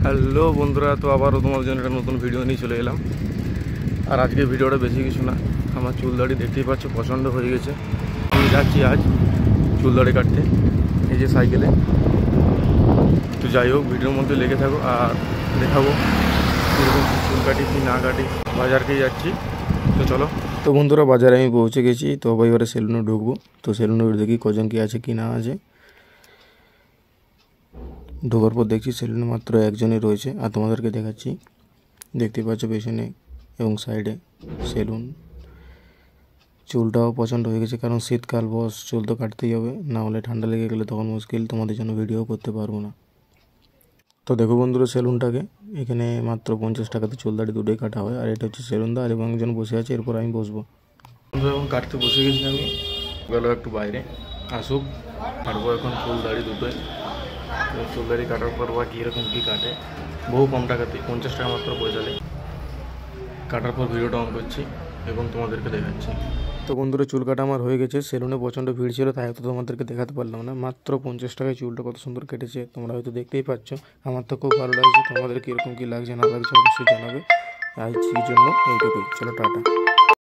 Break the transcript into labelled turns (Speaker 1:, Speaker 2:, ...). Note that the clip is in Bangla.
Speaker 1: হ্যালো বন্ধুরা, তো আবারও তোমাদের জন্য একটা নতুন ভিডিও নিয়ে চলে এলাম। আর আজকে ভিডিওটা বেশি কিছু না, আমার চুল দাড়ি দেখতেই পাচ্ছ পছন্দ হয়ে গেছে। আমি যাচ্ছি আজ চুল দাড়ি কাটতে, এই যে সাইকেলে। তো যাই হোক, ভিডিওর মধ্যে লেগে থাকো আর দেখাবো কীরকম চুল কাটি কি না কাটি। বাজারকেই যাচ্ছি, তো চলো। তো বন্ধুরা, বাজারে আমি পৌঁছে গেছি। তো এবারে সেলুনে ঢুকবো। তো সেলুনে দেখি কজন কি আছে কি না আছে। ঢোকার পর দেখছি সেলুনে মাত্র একজনই রয়েছে, আর তোমাদেরকে দেখাচ্ছি। দেখতে পাচ্ছ পেছনে এবং সাইডে সেলুন। চুলটাও পছন্দ হয়ে গেছে, কারণ শীতকাল বস, চুল তো কাটতেই হবে, না হলে ঠান্ডা লেগে গেলে তখন মুশকিল, তোমাদের জন্য ভিডিও করতে পারবো না। তো দেখো বন্ধুরা সেলুনটাকে, এখানে মাত্র 50 টাকাতে চুল দাড়ি দুটোই কাটা হয়। আর এটা হচ্ছে সেলুনদার এবং একজন বসে আছে, এরপর আমি বসবো। বন্ধুরা এখন কাটতে বসে গেছি আমি, গেল একটু বাইরে আসুক, কাটবো এখন চুল দাড়ি দুটোই। চুল দাড়ি কাটার পর বা কীরকম কী কাটে, বহু কম টাকাতে 50 টাকা মাত্র পয়সা নেই। কাটার পর ভিডিওটা অন করছি এবং তোমাদেরকে দেখাচ্ছি। তো বন্ধুরা, চুল কাটা আমার হয়ে গেছে। সেলুনে প্রচণ্ড ভিড় ছিল, তাই হয়তো তোমাদেরকে দেখাতে পারলাম না। মাত্র 50 টাকায় চুলটা কত সুন্দর কেটেছে, তোমরা হয়তো দেখতেই পাচ্ছ। আমার তো খুব ভালো লাগছে। তোমাদের কীরকম কী লাগছে না লাগছে অবশ্যই জানাবে। আজকের জন্য এইটুকুই, চলো টাটা।